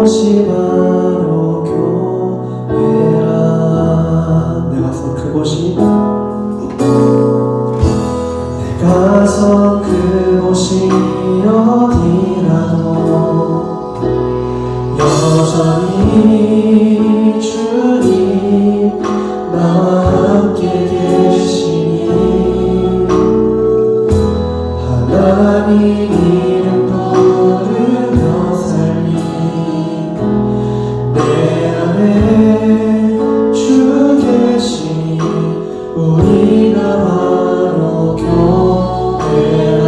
그곳이 바로 교회라. 내가서 그곳이 어디라도 여전히 주님 나와 함께 계시니 하나님 이름 부르며 살리 내 안에 주 계시니 우리가 바로 교회라.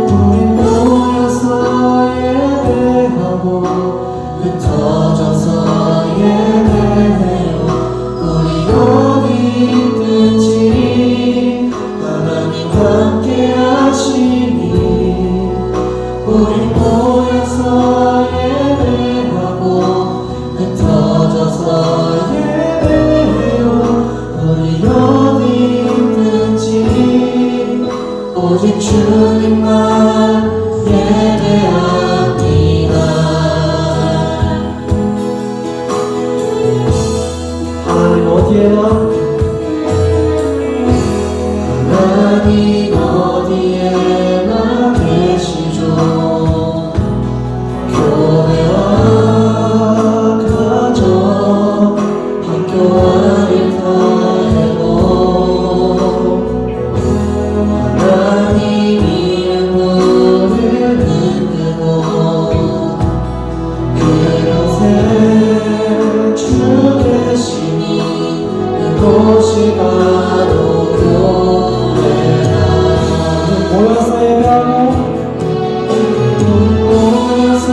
우리 모여서 예배하고 흩어져서 예배해요. 우리 어디 있든지 하나님 함께 하시니 우리 모여서 예배하고 흩어져서 예배해요. 우리 어디 있든지 오직 주님만 예배합니다. 하나님 어디에나? 하나님 어디에나 계시죠. 교회와 가정, 학교와 일터에도 하나님 이름 부르는 그곳, 그곳에 주 계시니 그곳이 바로 교회라. 모여서 예배하고 모여서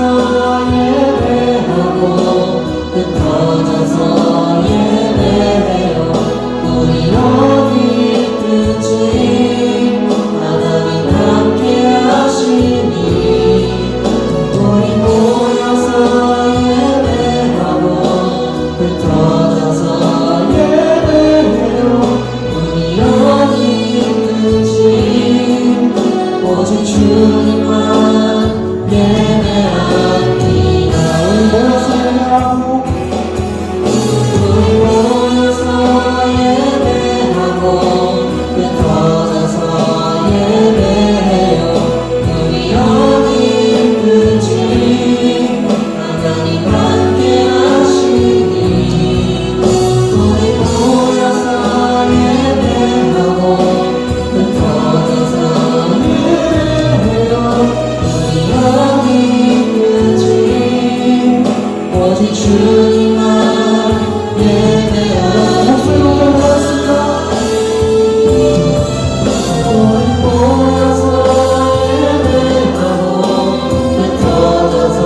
예배하고 흩어져서 예배해요. 우리 어디 있든지 하나님 함께 하시니 우리 모여서 예배하고 흩어져서 예배해요. 우리 어디 있든지 오직 주님만 예배합니다. 우리 모여서 예배하고 우리 모여서 예배하고 흩어져서 예배해요. 우리 어디 있든지 하나님 함께 하시니 우리 모여서 예배하고 흩어져서 예배해요. 우리 어디 있든지 오직 주님만 예배하고 목소리로 고백하겠습니다. 우리 모여서 예배하고 흩어져서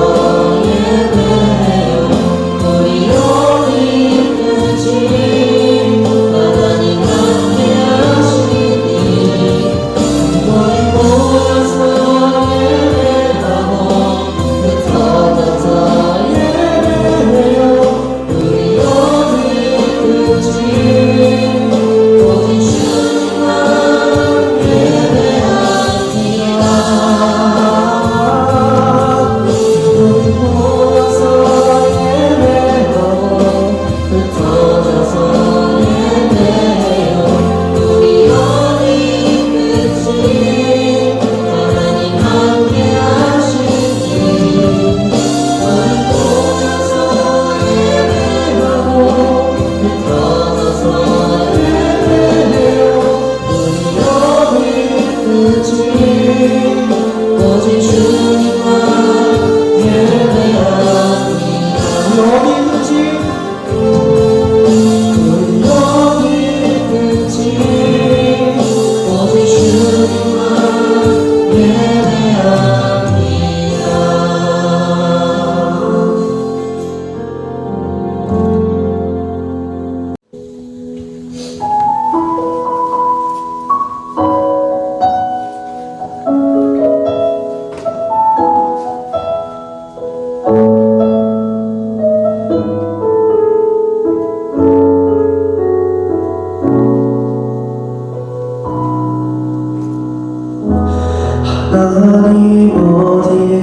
예배해요. 우리 어디 있든지 하나님 함께 하시니 우리 모여서 예배하고 흩어져서 예배해요. 우리 어디 있든지 오직 주님만 예배합니다. 우리 모여서 예배하고 흩어져서 예배해요. 우리 어디 있든지 하나님 함께 하시니 우리 모여서 예배하고 흩어져서 예배해요. 우리 어디 있든지 오직 주님만 예배합니다. 우리 어디 있든지 우리 어디 있든지 오직 주님만 예배합니다. 하나님 어디에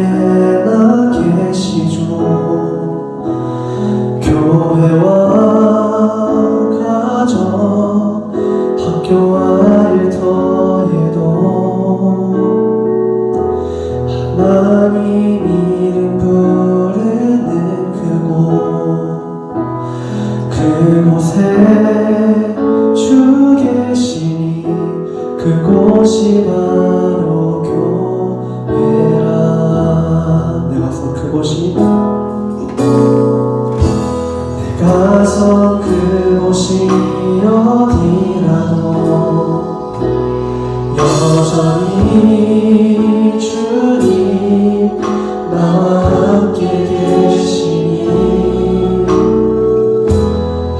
그곳이 바로 교회라. 내가 선 그곳이 어디라도 여전히 주님 나와 함께 계시니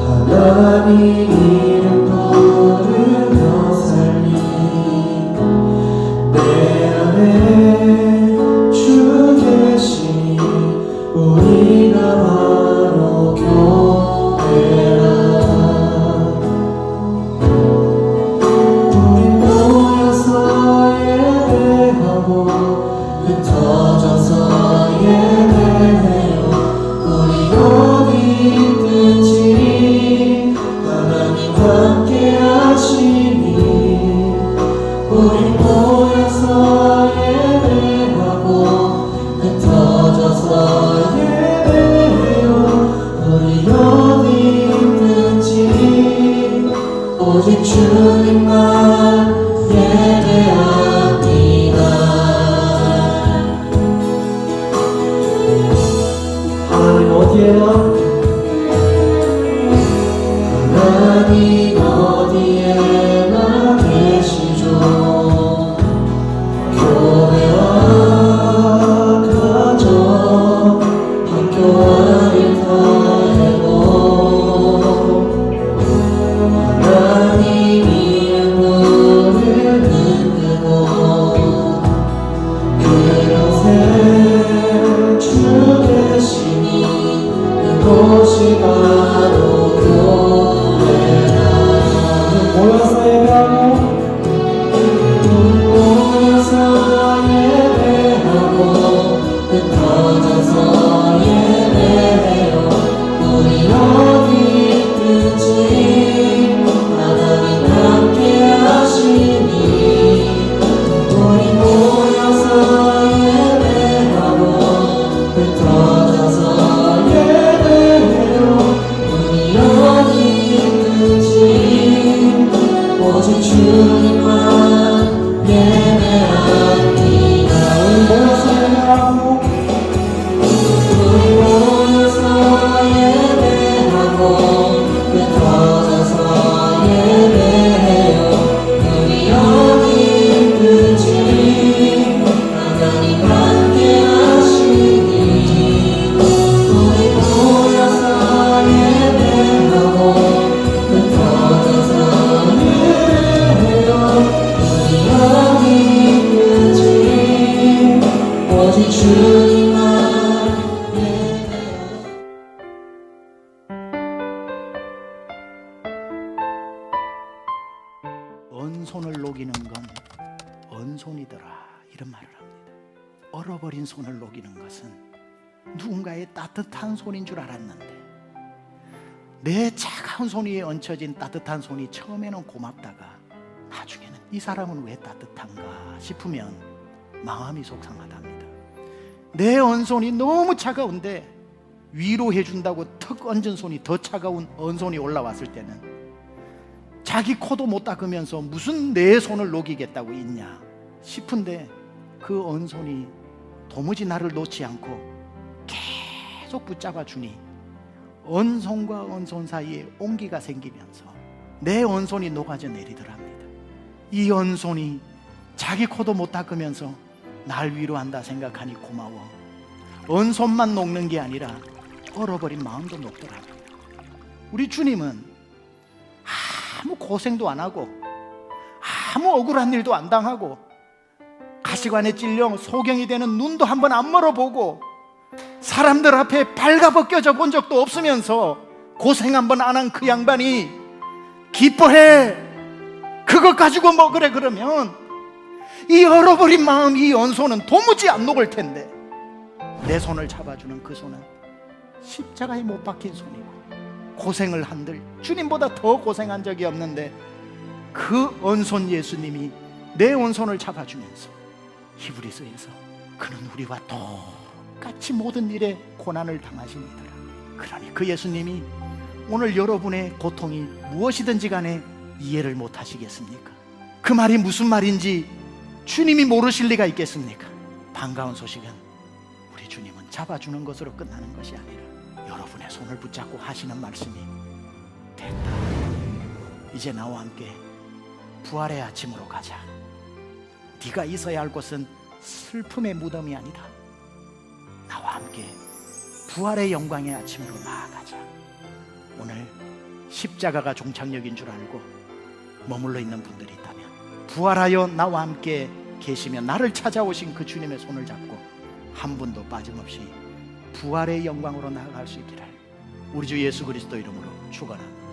하나님 이름 부르며 살리 내 안에 주 계시니 우리가 바로 교회라. 우리 모여서 예배하고 흩어져서 예배해요. 우리 어디 있든지 하나님 함께 하시니 우리 모여서 예배하고 흩어져서 예배해요. 우리 어디 있든지 오직 주님만 예배합니다. 하나님 어디에요? 하나님 어디에나 계시죠. 교회와 가정 학교와 일터에도 하나님 이름 부르는 그곳 그곳에 주 계시니 그곳이 바로 교회라. 모여서 예배하고 모여서 예배하고 흩어져서 예배해요. 우리 어디 있든지 하나님 함께 하시니 우리 모여서 예배하고 흩어져서 예배해요. 우리 어디 있든지 오직 주님만 예배합니다. 우리 모여서 예배하고 우리 모여서 예배하고 흩어져서 예배해요. 우리 어디 있든지 하나님 함께 하시니 우리 모여서 예배하고 흩어져서 예배해요. 우리 어디 있든지 오직 주님만 예배합니다. 언손을 녹이는 건 언손이더라, 이런 말을 합니다. 얼어버린 손을 녹이는 것은 누군가의 따뜻한 손인 줄 알았는데 내 차가운 손 위에 얹혀진 따뜻한 손이 처음에는 고맙다가 나중에는 이 사람은 왜 따뜻한가 싶으면 마음이 속상하답니다. 내 언손이 너무 차가운데 위로해준다고 턱 얹은 손이 더 차가운 언손이 올라왔을 때는 자기 코도 못 닦으면서 무슨 내 손을 녹이겠다고 있냐 싶은데 그 언손이 도무지 나를 놓지 않고 계속 붙잡아 주니 언손과 언손 사이에 온기가 생기면서 내 언손이 녹아져 내리더랍니다. 이 언손이 자기 코도 못 닦으면서 날 위로한다 생각하니 고마워. 언손만 녹는 게 아니라 얼어버린 마음도 녹더랍니다. 우리 주님은 아무 고생도 안 하고 아무 억울한 일도 안 당하고 가시관에 찔려 소경이 되는 눈도 한번 안 멀어보고 사람들 앞에 발가벗겨져 본 적도 없으면서 고생 한번 안 한 그 양반이 기뻐해. 그것 가지고 뭐 그래 그러면 이 얼어버린 마음, 이 언손은 도무지 안 녹을 텐데 내 손을 잡아주는 그 손은 십자가에 못 박힌 손이고 고생을 한들 주님보다 더 고생한 적이 없는데 그 언손 예수님이 내 언손을 잡아주면서 히브리서에서 그는 우리와 똑같이 모든 일에 고난을 당하시니더라. 그러니 그 예수님이 오늘 여러분의 고통이 무엇이든지 간에 이해를 못 하시겠습니까? 그 말이 무슨 말인지 주님이 모르실 리가 있겠습니까? 반가운 소식은 우리 주님은 잡아주는 것으로 끝나는 것이 아니라 여러분의 손을 붙잡고 하시는 말씀이, 됐다, 이제 나와 함께 부활의 아침으로 가자. 네가 있어야 할 곳은 슬픔의 무덤이 아니다. 나와 함께 부활의 영광의 아침으로 나아가자. 오늘 십자가가 종착역인 줄 알고 머물러 있는 분들이 있다면, 부활하여 나와 함께 계시며 나를 찾아오신 그 주님의 손을 잡고 한 분도 빠짐없이 부활의 영광으로 나아갈 수 있기를 우리 주 예수 그리스도 이름으로 축원합니다.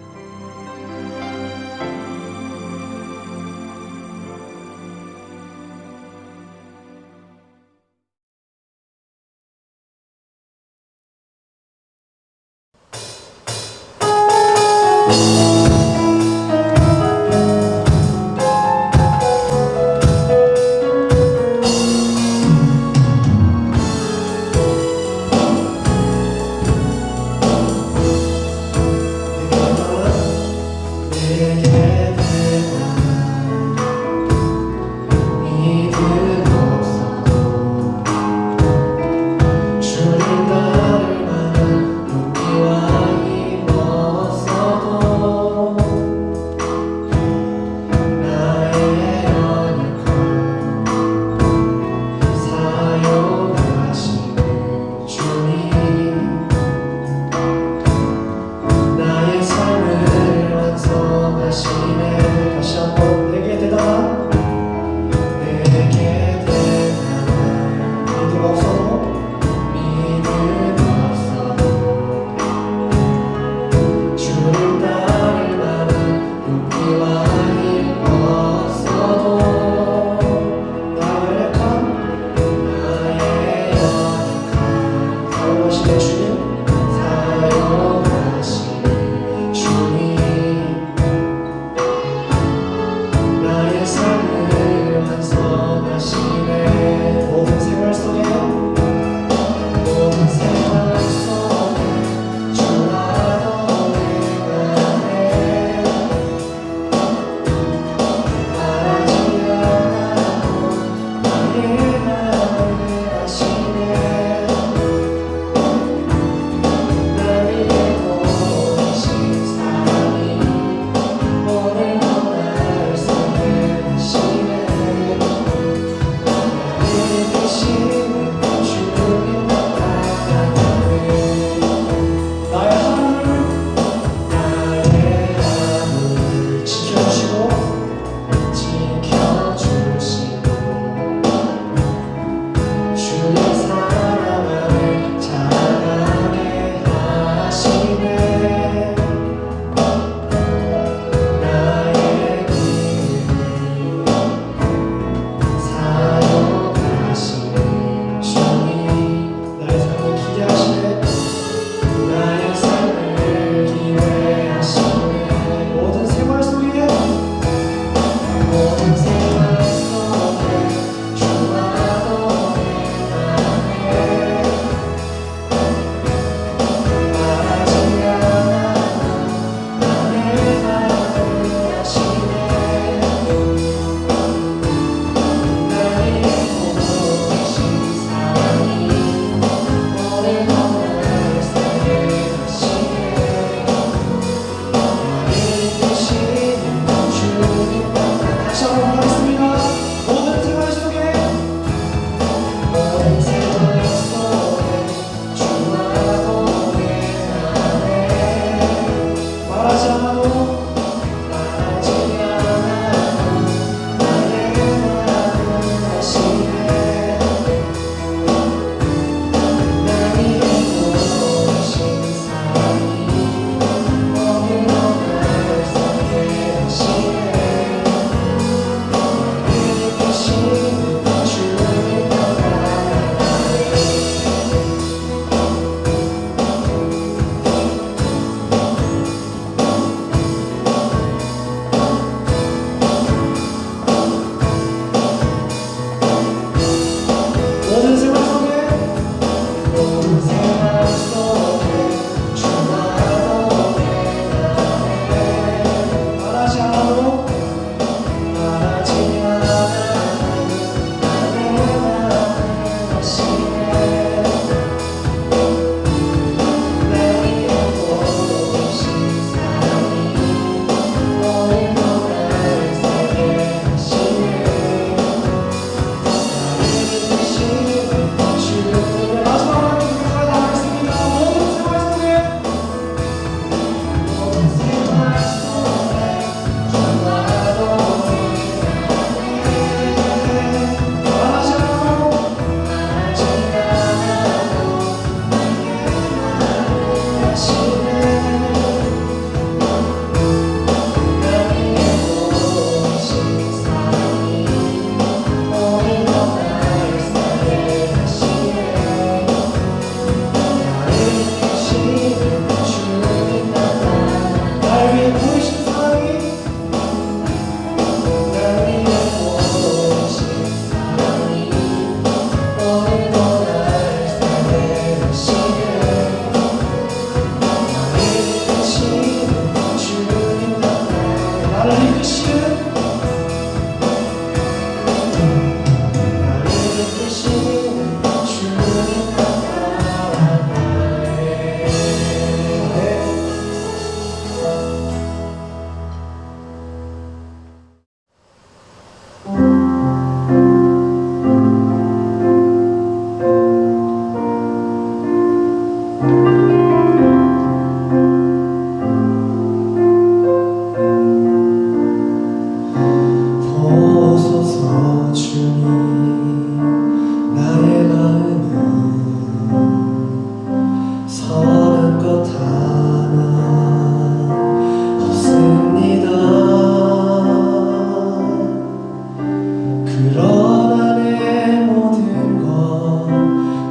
그러나 내 모든 것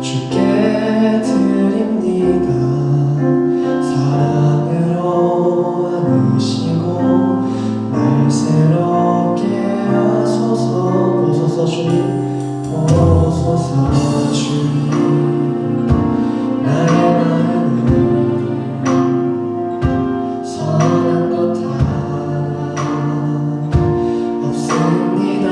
주께 드립니다. 사랑으로 안으시고 날 새롭게 하소서. 보소서 주님, 보소서 주님. 나의 마음을 선한 것 하나 없습니다.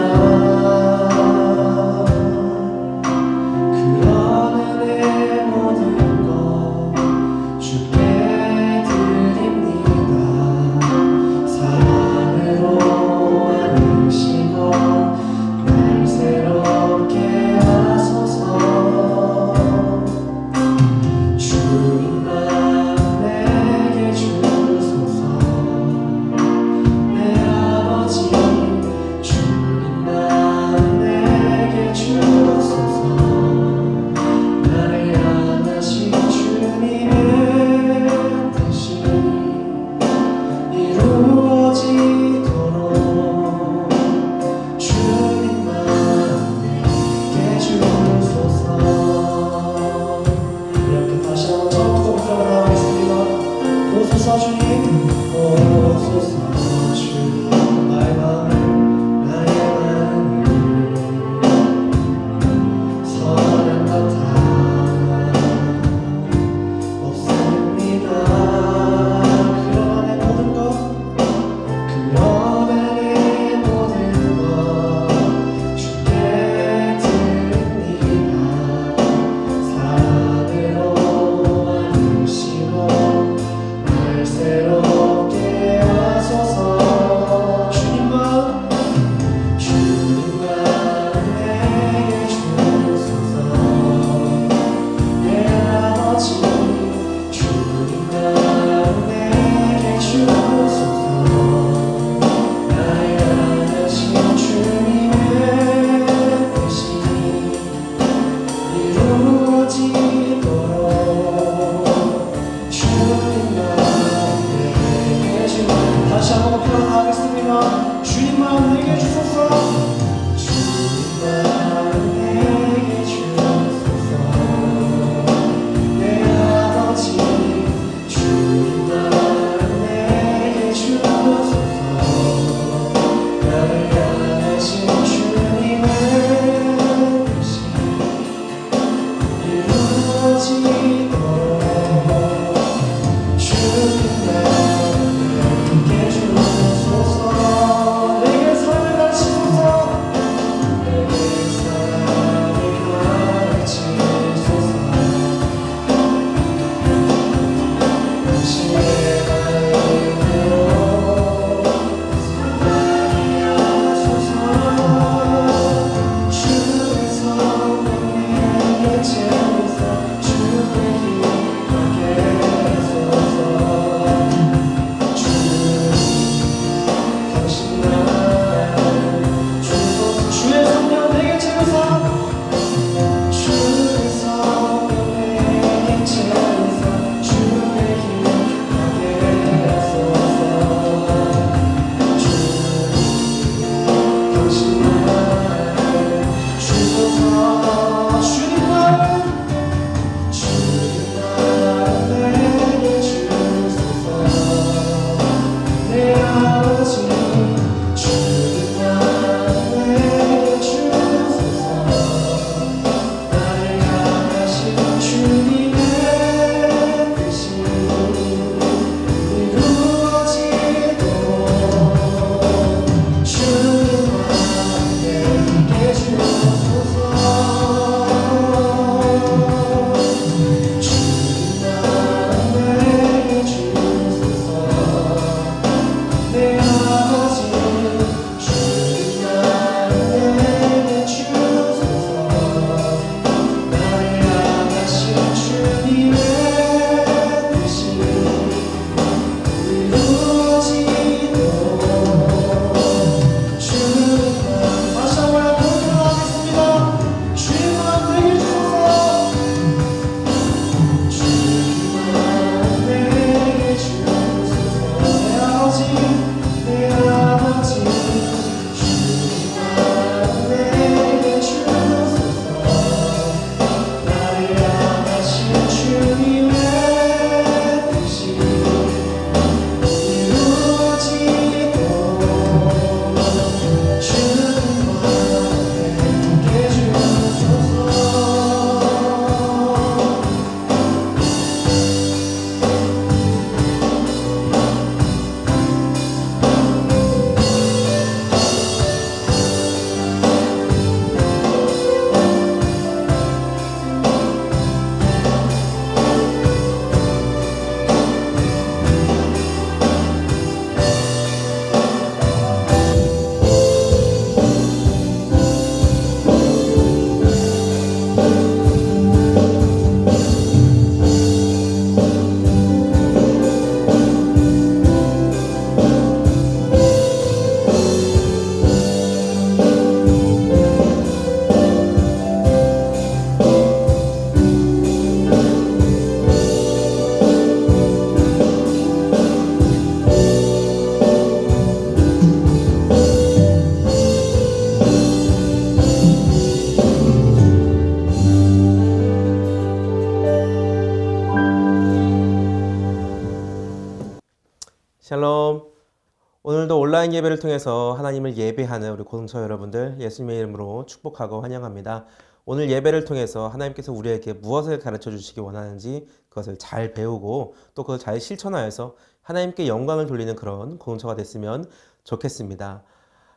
온라인 예배를 통해서 하나님을 예배하는 우리 고등처 여러분들 예수님의 이름으로 축복하고 환영합니다. 오늘 예배를 통해서 하나님께서 우리에게 무엇을 가르쳐 주시기 원하는지 그것을 잘 배우고 또 그걸 잘 실천하여서 하나님께 영광을 돌리는 그런 고등처가 됐으면 좋겠습니다.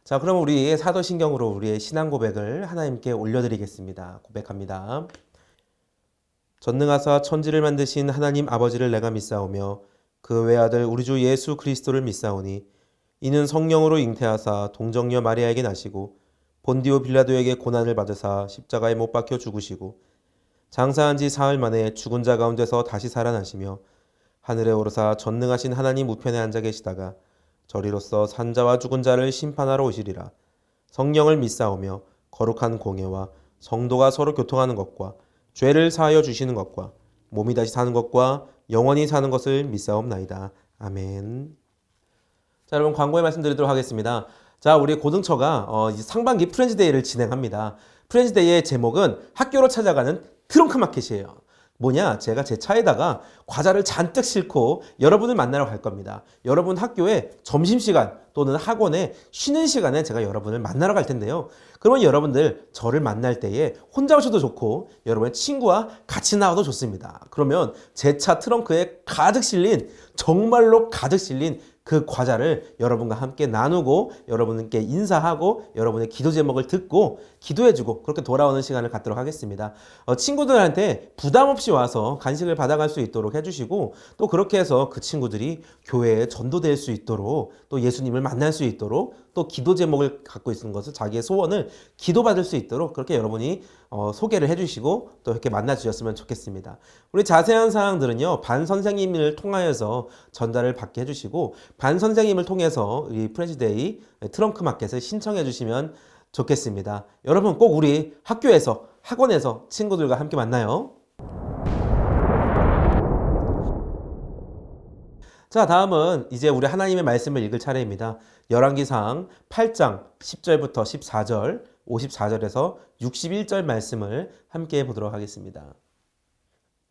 자, 그럼 우리 사도신경으로 우리의 신앙 고백을 하나님께 올려드리겠습니다. 고백합니다. 전능하사 천지를 만드신 하나님 아버지를 내가 믿사오며 그 외아들 우리 주 예수 그리스도를 믿사오니 이는 성령으로 잉태하사 동정녀 마리아에게 나시고 본디오 빌라도에게 고난을 받으사 십자가에 못 박혀 죽으시고 장사한 지 사흘 만에 죽은 자 가운데서 다시 살아나시며 하늘에 오르사 전능하신 하나님 우편에 앉아 계시다가 저리로서 산자와 죽은 자를 심판하러 오시리라. 성령을 믿사오며 거룩한 공예와 성도가 서로 교통하는 것과 죄를 사하여 주시는 것과 몸이 다시 사는 것과 영원히 사는 것을 믿사옵나이다. 아멘. 자, 여러분 광고에 말씀드리도록 하겠습니다. 자, 우리 고등처가 상반기 프렌즈데이를 진행합니다. 프렌즈데이의 제목은 학교로 찾아가는 트렁크 마켓이에요. 뭐냐? 제가 제 차에다가 과자를 잔뜩 싣고 여러분을 만나러 갈 겁니다. 여러분 학교에 점심시간 또는 학원에 쉬는 시간에 제가 여러분을 만나러 갈 텐데요. 그러면 여러분들 저를 만날 때에 혼자 오셔도 좋고 여러분의 친구와 같이 나와도 좋습니다. 그러면 제 차 트렁크에 가득 실린, 정말로 가득 실린 그 과자를 여러분과 함께 나누고 여러분께 인사하고 여러분의 기도 제목을 듣고 기도해주고 그렇게 돌아오는 시간을 갖도록 하겠습니다. 친구들한테 부담 없이 와서 간식을 받아갈 수 있도록 해주시고 또 그렇게 해서 그 친구들이 교회에 전도될 수 있도록 또 예수님을 만날 수 있도록 또 기도 제목을 갖고 있는 것을 자기의 소원을 기도받을 수 있도록 그렇게 여러분이 소개를 해주시고 또 이렇게 만나주셨으면 좋겠습니다. 우리 자세한 사항들은요 반 선생님을 통하여서 전달을 받게 해주시고 반 선생님을 통해서 이 프렌즈데이 트렁크 마켓을 신청해 주시면 좋겠습니다. 여러분 꼭 우리 학교에서 학원에서 친구들과 함께 만나요. 자, 다음은 이제 우리 하나님의 말씀을 읽을 차례입니다. 열왕기상 8장 10절부터 14절, 54절에서 61절 말씀을 함께 보도록 하겠습니다.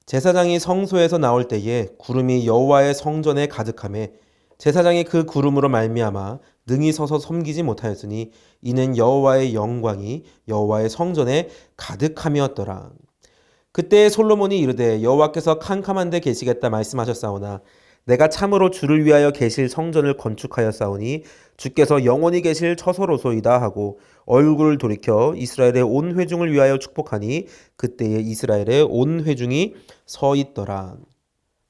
제사장이 성소에서 나올 때에 구름이 여호와의 성전에 가득하매 제사장이 그 구름으로 말미암아 능히 서서 섬기지 못하였으니 이는 여호와의 영광이 여호와의 성전에 가득함이었더라. 그때 솔로몬이 이르되 여호와께서 캄캄한 데 계시겠다 말씀하셨사오나 내가 참으로 주를 위하여 계실 성전을 건축하였사오니 주께서 영원히 계실 처소로소이다 하고 얼굴을 돌이켜 이스라엘의 온 회중을 위하여 축복하니 그때에 이스라엘의 온 회중이 서 있더라.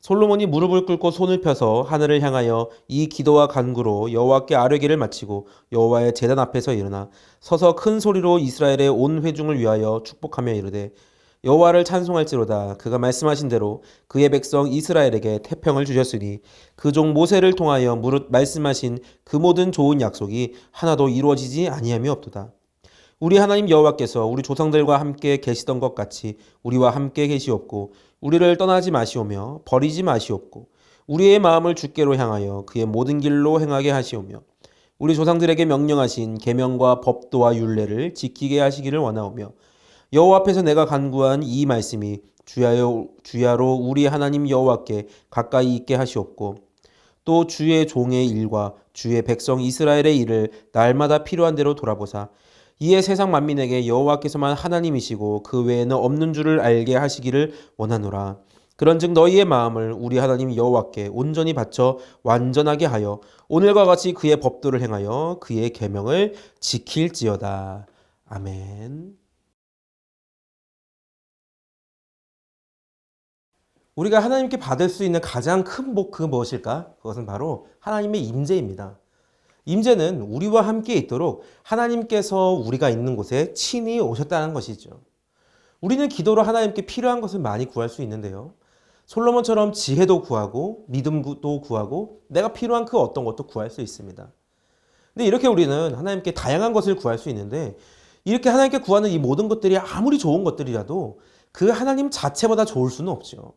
솔로몬이 무릎을 꿇고 손을 펴서 하늘을 향하여 이 기도와 간구로 여호와께 아뢰기를 마치고 여호와의 제단 앞에서 일어나 서서 큰 소리로 이스라엘의 온 회중을 위하여 축복하며 이르되 여호와를 찬송할지로다. 그가 말씀하신 대로 그의 백성 이스라엘에게 태평을 주셨으니 그 종 모세를 통하여 무릇 말씀하신 그 모든 좋은 약속이 하나도 이루어지지 아니함이 없도다. 우리 하나님 여호와께서 우리 조상들과 함께 계시던 것 같이 우리와 함께 계시옵고 우리를 떠나지 마시오며 버리지 마시옵고 우리의 마음을 주께로 향하여 그의 모든 길로 행하게 하시오며 우리 조상들에게 명령하신 계명과 법도와 율례를 지키게 하시기를 원하오며 여호와 앞에서 내가 간구한 이 말씀이 주야로 우리 하나님 여호와께 가까이 있게 하시옵고 또 주의 종의 일과 주의 백성 이스라엘의 일을 날마다 필요한 대로 돌아보사 이에 세상 만민에게 여호와께서만 하나님이시고 그 외에는 없는 줄을 알게 하시기를 원하노라. 그런즉 너희의 마음을 우리 하나님 여호와께 온전히 바쳐 완전하게 하여 오늘과 같이 그의 법도를 행하여 그의 계명을 지킬지어다. 아멘. 우리가 하나님께 받을 수 있는 가장 큰 복 그 무엇일까? 그것은 바로 하나님의 임재입니다. 임재는 우리와 함께 있도록 하나님께서 우리가 있는 곳에 친히 오셨다는 것이죠. 우리는 기도로 하나님께 필요한 것을 많이 구할 수 있는데요. 솔로몬처럼 지혜도 구하고 믿음도 구하고 내가 필요한 그 어떤 것도 구할 수 있습니다. 근데 이렇게 우리는 하나님께 다양한 것을 구할 수 있는데 이렇게 하나님께 구하는 이 모든 것들이 아무리 좋은 것들이라도 그 하나님 자체보다 좋을 수는 없죠.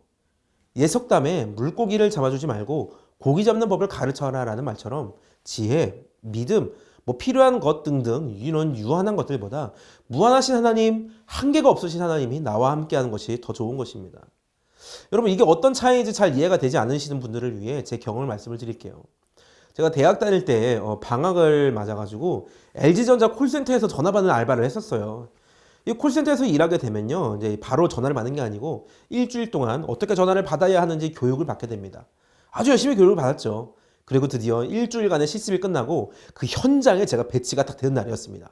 예속담에 물고기를 잡아주지 말고 고기 잡는 법을 가르쳐라라는 말처럼 지혜, 믿음, 필요한 것 등등 이런 유한한 것들보다 무한하신 하나님, 한계가 없으신 하나님이 나와 함께하는 것이 더 좋은 것입니다. 여러분 이게 어떤 차이인지 잘 이해가 되지 않으시는 분들을 위해 제 경험을 말씀을 드릴게요. 제가 대학 다닐 때 방학을 맞아가지고 LG전자 콜센터에서 전화 받는 알바를 했었어요. 이 콜센터에서 일하게 되면요, 이제 바로 전화를 받는 게 아니고 일주일 동안 어떻게 전화를 받아야 하는지 교육을 받게 됩니다. 아주 열심히 교육을 받았죠. 그리고 드디어 일주일간의 실습이 끝나고 그 현장에 제가 배치가 딱 되는 날이었습니다.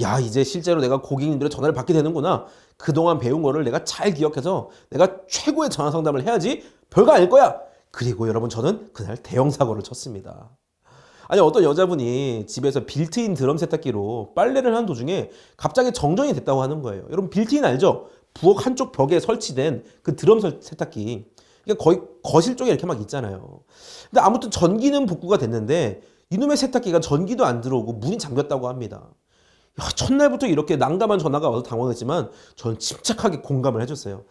야, 이제 실제로 내가 고객님들의 전화를 받게 되는구나. 그동안 배운 거를 내가 잘 기억해서 내가 최고의 전화 상담을 해야지. 별거 아닐 거야. 그리고 여러분, 저는 그날 대형 사고를 쳤습니다. 아니, 어떤 여자분이 집에서 빌트인 드럼 세탁기로 빨래를 하는 도중에 갑자기 정전이 됐다고 하는 거예요. 여러분, 빌트인 알죠? 부엌 한쪽 벽에 설치된 그 드럼 세탁기. 이게 거의 거실 쪽에 이렇게 막 있잖아요. 근데 아무튼 전기는 복구가 됐는데 이놈의 세탁기가 전기도 안 들어오고 문이 잠겼다고 합니다. 야, 첫날부터 이렇게 난감한 전화가 와서 당황했지만 저는 침착하게 공감을 해줬어요.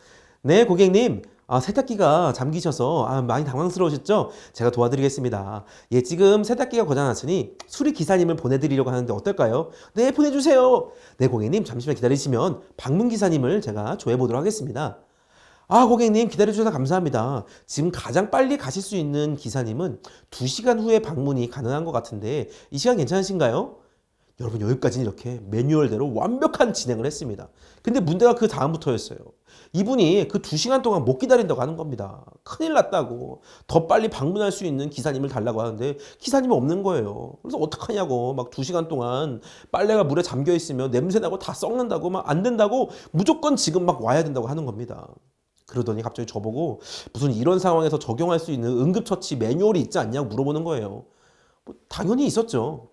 네, 고객님. 세탁기가 잠기셔서 많이 당황스러우셨죠? 제가 도와드리겠습니다. 예, 지금 세탁기가 고장났으니 수리 기사님을 보내드리려고 하는데 어떨까요? 네, 보내주세요. 네, 고객님, 잠시만 기다리시면 방문 기사님을 제가 조회보도록 하겠습니다. 고객님, 기다려주셔서 감사합니다. 지금 가장 빨리 가실 수 있는 기사님은 2시간 후에 방문이 가능한 것 같은데 이 시간 괜찮으신가요? 여러분, 여기까지는 이렇게 매뉴얼대로 완벽한 진행을 했습니다. 근데 문제가 그 다음부터였어요. 이분이 그 2시간 동안 못 기다린다고 하는 겁니다. 큰일 났다고. 더 빨리 방문할 수 있는 기사님을 달라고 하는데 기사님이 없는 거예요. 그래서 어떡하냐고. 막 2시간 동안 빨래가 물에 잠겨 있으면 냄새나고 다 썩는다고, 막 안 된다고, 무조건 지금 막 와야 된다고 하는 겁니다. 그러더니 갑자기 저보고 무슨 이런 상황에서 적용할 수 있는 응급처치 매뉴얼이 있지 않냐고 물어보는 거예요. 당연히 있었죠.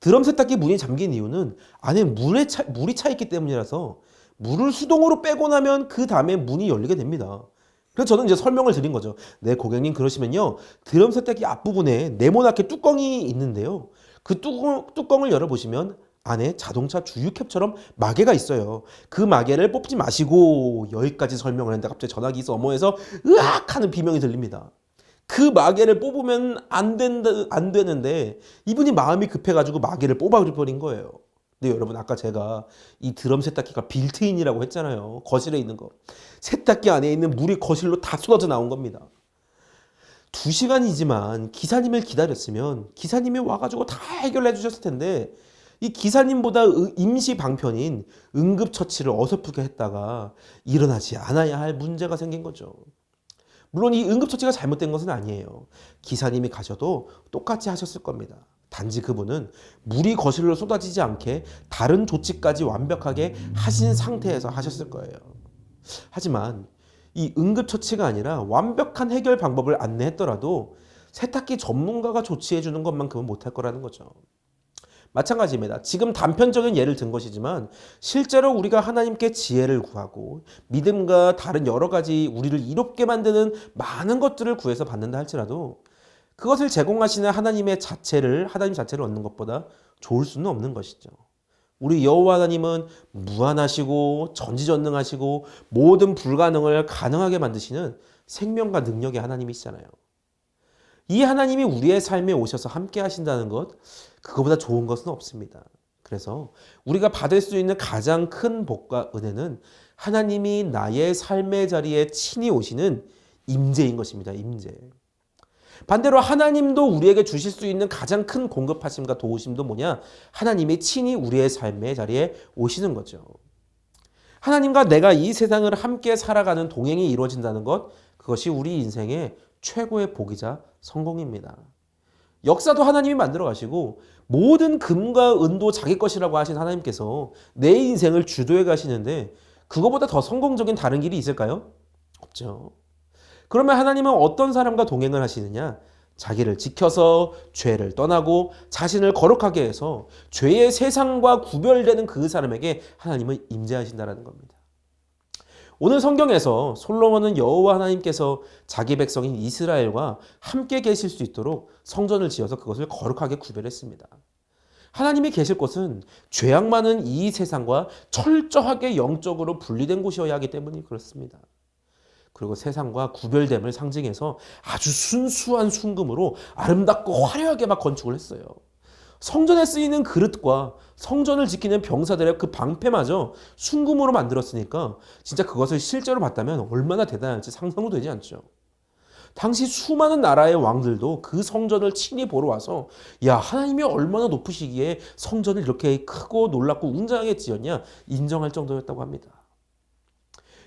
드럼 세탁기 문이 잠긴 이유는 안에 물이 차 있기 때문이라서 물을 수동으로 빼고 나면 그 다음에 문이 열리게 됩니다. 그래서 저는 이제 설명을 드린 거죠. 네, 고객님, 그러시면요, 드럼 세탁기 앞부분에 네모나게 뚜껑이 있는데요. 그 뚜껑을 열어보시면 안에 자동차 주유캡처럼 마개가 있어요. 그 마개를 뽑지 마시고, 여기까지 설명을 했는데 갑자기 전화기 서머에서 으악 하는 비명이 들립니다. 그 마개를 뽑으면 안 되는데 이분이 마음이 급해가지고 마개를 뽑아버린 거예요. 근데 여러분, 아까 제가 이 드럼 세탁기가 빌트인이라고 했잖아요. 거실에 있는 거. 세탁기 안에 있는 물이 거실로 다 쏟아져 나온 겁니다. 2시간이지만 기사님을 기다렸으면 기사님이 와가지고 다 해결해 주셨을 텐데 이 기사님보다 임시 방편인 응급처치를 어설프게 했다가 일어나지 않아야 할 문제가 생긴 거죠. 물론 이 응급처치가 잘못된 것은 아니에요. 기사님이 가셔도 똑같이 하셨을 겁니다. 단지 그분은 물이 거실로 쏟아지지 않게 다른 조치까지 완벽하게 하신 상태에서 하셨을 거예요. 하지만 이 응급처치가 아니라 완벽한 해결 방법을 안내했더라도 세탁기 전문가가 조치해주는 것만큼은 못할 거라는 거죠. 마찬가지입니다. 지금 단편적인 예를 든 것이지만 실제로 우리가 하나님께 지혜를 구하고 믿음과 다른 여러 가지 우리를 이롭게 만드는 많은 것들을 구해서 받는다 할지라도 그것을 제공하시는 하나님 자체를 얻는 것보다 좋을 수는 없는 것이죠. 우리 여호와 하나님은 무한하시고 전지전능하시고 모든 불가능을 가능하게 만드시는 생명과 능력의 하나님이시잖아요. 이 하나님이 우리의 삶에 오셔서 함께 하신다는 것, 그거보다 좋은 것은 없습니다. 그래서 우리가 받을 수 있는 가장 큰 복과 은혜는 하나님이 나의 삶의 자리에 친히 오시는 임재인 것입니다. 임재. 반대로 하나님도 우리에게 주실 수 있는 가장 큰 공급하심과 도우심도 뭐냐? 하나님이 친히 우리의 삶의 자리에 오시는 거죠. 하나님과 내가 이 세상을 함께 살아가는 동행이 이루어진다는 것, 그것이 우리 인생의 최고의 복이자 성공입니다. 역사도 하나님이 만들어 가시고 모든 금과 은도 자기 것이라고 하신 하나님께서 내 인생을 주도해 가시는데 그거보다 더 성공적인 다른 길이 있을까요? 없죠. 그러면 하나님은 어떤 사람과 동행을 하시느냐? 자기를 지켜서 죄를 떠나고 자신을 거룩하게 해서 죄의 세상과 구별되는 그 사람에게 하나님은 임재하신다는 겁니다. 오늘 성경에서 솔로몬은 여호와 하나님께서 자기 백성인 이스라엘과 함께 계실 수 있도록 성전을 지어서 그것을 거룩하게 구별했습니다. 하나님이 계실 곳은 죄악 많은 이 세상과 철저하게 영적으로 분리된 곳이어야 하기 때문에 그렇습니다. 그리고 세상과 구별됨을 상징해서 아주 순수한 순금으로 아름답고 화려하게 막 건축을 했어요. 성전에 쓰이는 그릇과 성전을 지키는 병사들의 그 방패마저 순금으로 만들었으니까 진짜 그것을 실제로 봤다면 얼마나 대단할지 상상도 되지 않죠. 당시 수많은 나라의 왕들도 그 성전을 친히 보러 와서 야, 하나님이 얼마나 높으시기에 성전을 이렇게 크고 놀랍고 웅장하게 지었냐 인정할 정도였다고 합니다.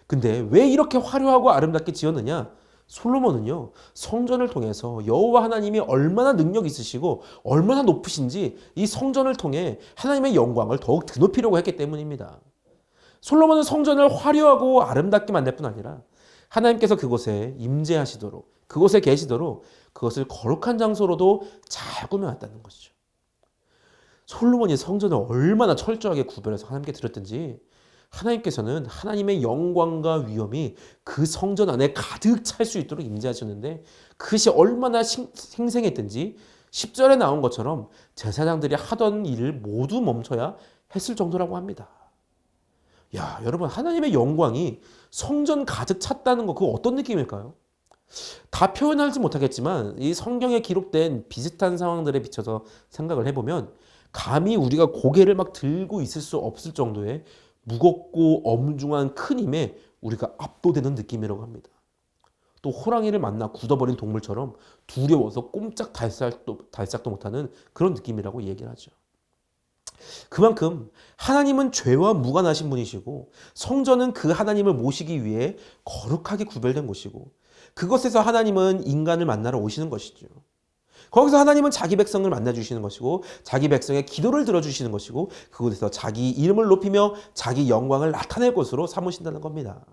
근데 왜 이렇게 화려하고 아름답게 지었느냐? 솔로몬은요, 성전을 통해서 여호와 하나님이 얼마나 능력 있으시고 얼마나 높으신지 이 성전을 통해 하나님의 영광을 더욱 드높이려고 했기 때문입니다. 솔로몬은 성전을 화려하고 아름답게 만들 뿐 아니라 하나님께서 그곳에 임재하시도록, 그곳에 계시도록 그것을 거룩한 장소로도 잘 꾸며놨다는 것이죠. 솔로몬이 성전을 얼마나 철저하게 구별해서 하나님께 드렸든지 하나님께서는 하나님의 영광과 위엄이 그 성전 안에 가득 찰 수 있도록 임재하셨는데 그것이 얼마나 생생했든지 10절에 나온 것처럼 제사장들이 하던 일을 모두 멈춰야 했을 정도라고 합니다. 야, 여러분, 하나님의 영광이 성전 가득 찼다는 거 그거 어떤 느낌일까요? 다 표현하지 못하겠지만 이 성경에 기록된 비슷한 상황들에 비춰서 생각을 해보면 감히 우리가 고개를 막 들고 있을 수 없을 정도의 무겁고 엄중한 큰 힘에 우리가 압도되는 느낌이라고 합니다. 또 호랑이를 만나 굳어버린 동물처럼 두려워서 꼼짝 달싹도 못하는 그런 느낌이라고 얘기를 하죠. 그만큼 하나님은 죄와 무관하신 분이시고 성전은 그 하나님을 모시기 위해 거룩하게 구별된 곳이고 그곳에서 하나님은 인간을 만나러 오시는 것이죠. 거기서 하나님은 자기 백성을 만나주시는 것이고 자기 백성의 기도를 들어주시는 것이고 그곳에서 자기 이름을 높이며 자기 영광을 나타낼 곳으로 삼으신다는 겁니다.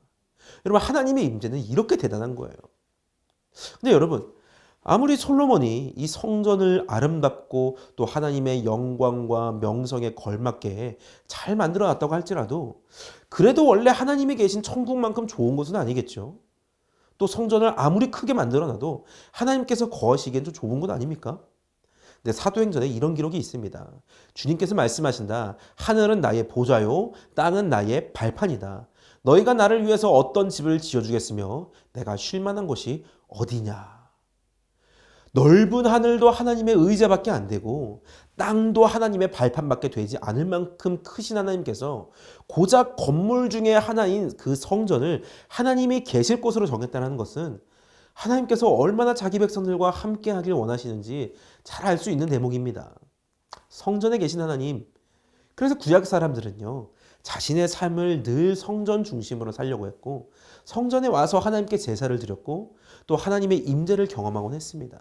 여러분, 하나님의 임재는 이렇게 대단한 거예요. 근데 여러분, 아무리 솔로몬이 이 성전을 아름답고 또 하나님의 영광과 명성에 걸맞게 잘 만들어 놨다고 할지라도 그래도 원래 하나님이 계신 천국만큼 좋은 곳은 아니겠죠. 또 성전을 아무리 크게 만들어 놔도 하나님께서 거하시기엔 좀 좁은 것 아닙니까? 근데 사도행전에 이런 기록이 있습니다. 주님께서 말씀하신다. 하늘은 나의 보좌요 땅은 나의 발판이다. 너희가 나를 위해서 어떤 집을 지어주겠으며 내가 쉴 만한 곳이 어디냐. 넓은 하늘도 하나님의 의자밖에 안 되고 땅도 하나님의 발판밖에 되지 않을 만큼 크신 하나님께서 고작 건물 중에 하나인 그 성전을 하나님이 계실 곳으로 정했다는 것은 하나님께서 얼마나 자기 백성들과 함께 하길 원하시는지 잘 알 수 있는 대목입니다. 성전에 계신 하나님, 그래서 구약 사람들은요 자신의 삶을 늘 성전 중심으로 살려고 했고 성전에 와서 하나님께 제사를 드렸고 또 하나님의 임재를 경험하곤 했습니다.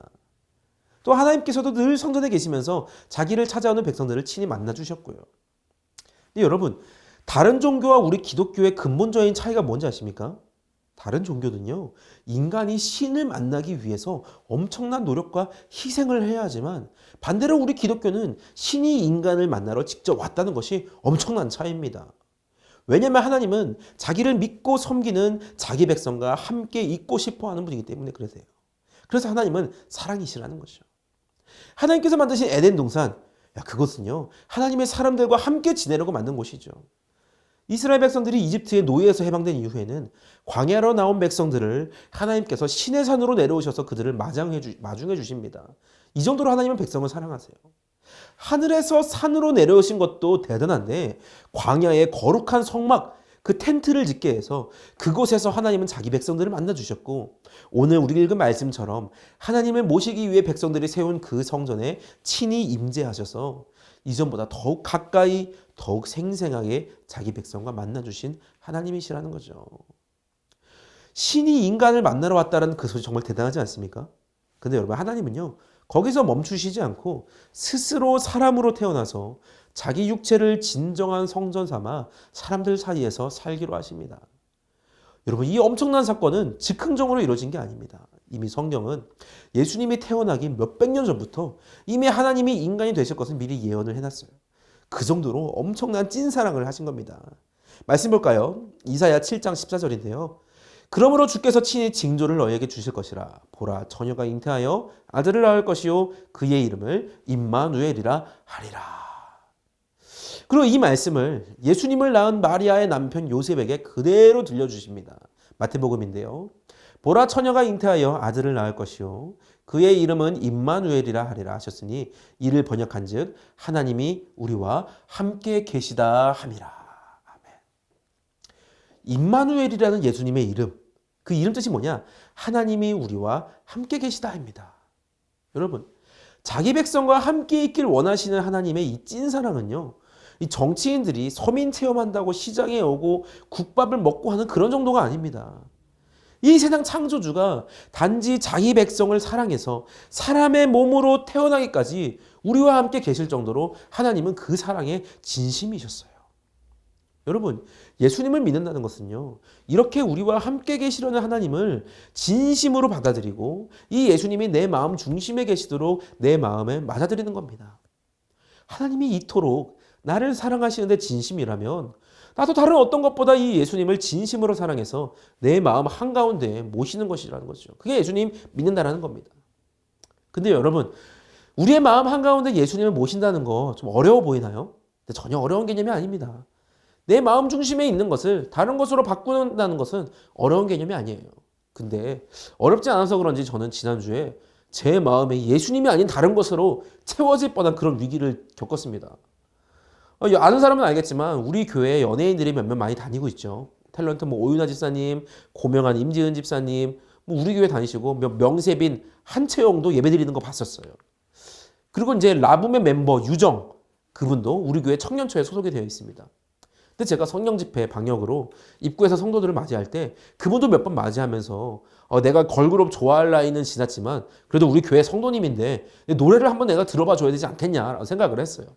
또 하나님께서도 늘 성전에 계시면서 자기를 찾아오는 백성들을 친히 만나주셨고요. 근데 여러분, 다른 종교와 우리 기독교의 근본적인 차이가 뭔지 아십니까? 다른 종교는요, 인간이 신을 만나기 위해서 엄청난 노력과 희생을 해야 하지만 반대로 우리 기독교는 신이 인간을 만나러 직접 왔다는 것이 엄청난 차이입니다. 왜냐하면 하나님은 자기를 믿고 섬기는 자기 백성과 함께 있고 싶어 하는 분이기 때문에 그러세요. 그래서 하나님은 사랑이시라는 것이죠. 하나님께서 만드신 에덴 동산, 그것은요 하나님의 사람들과 함께 지내려고 만든 곳이죠. 이스라엘 백성들이 이집트의 노예에서 해방된 이후에는 광야로 나온 백성들을 하나님께서 시내 산으로 내려오셔서 그들을 마중해 주십니다. 이 정도로 하나님은 백성을 사랑하세요. 하늘에서 산으로 내려오신 것도 대단한데 광야의 거룩한 성막, 그 텐트를 짓게 해서 그곳에서 하나님은 자기 백성들을 만나주셨고 오늘 우리가 읽은 말씀처럼 하나님을 모시기 위해 백성들이 세운 그 성전에 친히 임재하셔서 이전보다 더욱 가까이 더욱 생생하게 자기 백성과 만나주신 하나님이시라는 거죠. 신이 인간을 만나러 왔다는 그 소리 정말 대단하지 않습니까? 근데 여러분, 하나님은요 거기서 멈추시지 않고 스스로 사람으로 태어나서 자기 육체를 진정한 성전 삼아 사람들 사이에서 살기로 하십니다. 여러분, 이 엄청난 사건은 즉흥적으로 이루어진 게 아닙니다. 이미 성경은 예수님이 태어나기 몇백 년 전부터 이미 하나님이 인간이 되실 것을 미리 예언을 해놨어요. 그 정도로 엄청난 찐사랑을 하신 겁니다. 말씀 볼까요? 이사야 7장 14절인데요. 그러므로 주께서 친히 징조를 너희에게 주실 것이라. 보라, 처녀가 잉태하여 아들을 낳을 것이요 그의 이름을 임마누엘이라 하리라. 그리고 이 말씀을 예수님을 낳은 마리아의 남편 요셉에게 그대로 들려주십니다. 마태복음인데요. 보라, 처녀가 잉태하여 아들을 낳을 것이요 그의 이름은 임마누엘이라 하리라 하셨으니 이를 번역한즉 하나님이 우리와 함께 계시다 함이라. 아멘. 임마누엘이라는 예수님의 이름, 그 이름 뜻이 뭐냐? 하나님이 우리와 함께 계시다입니다. 여러분, 자기 백성과 함께 있길 원하시는 하나님의 이 찐사랑은요, 이 정치인들이 서민 체험한다고 시장에 오고 국밥을 먹고 하는 그런 정도가 아닙니다. 이 세상 창조주가 단지 자기 백성을 사랑해서 사람의 몸으로 태어나기까지 우리와 함께 계실 정도로 하나님은 그 사랑에 진심이셨어요. 여러분, 예수님을 믿는다는 것은요, 이렇게 우리와 함께 계시려는 하나님을 진심으로 받아들이고 이 예수님이 내 마음 중심에 계시도록 내 마음에 맞아들이는 겁니다. 하나님이 이토록 나를 사랑하시는데 진심이라면 나도 다른 어떤 것보다 이 예수님을 진심으로 사랑해서 내 마음 한가운데 모시는 것이라는 거죠. 그게 예수님 믿는다라는 겁니다. 근데 여러분, 우리의 마음 한가운데 예수님을 모신다는 거 좀 어려워 보이나요? 근데 전혀 어려운 개념이 아닙니다. 내 마음 중심에 있는 것을 다른 것으로 바꾼다는 것은 어려운 개념이 아니에요. 근데 어렵지 않아서 그런지 저는 지난주에 제 마음에 예수님이 아닌 다른 것으로 채워질 뻔한 그런 위기를 겪었습니다. 아는 사람은 알겠지만 우리 교회에 연예인들이 몇몇 많이 다니고 있죠. 탤런트 오윤아 집사님, 고명한 임지은 집사님, 우리 교회 다니시고 명세빈, 한채영도 예배드리는 거 봤었어요. 그리고 이제 라붐의 멤버 유정, 그분도 우리 교회 청년처에 소속이 되어 있습니다. 근데 제가 성령 집회 방역으로 입구에서 성도들을 맞이할 때 그분도 몇 번 맞이하면서 내가 걸그룹 좋아할 나이는 지났지만 그래도 우리 교회 성도님인데 노래를 한번 내가 들어봐 줘야 되지 않겠냐라고 생각을 했어요.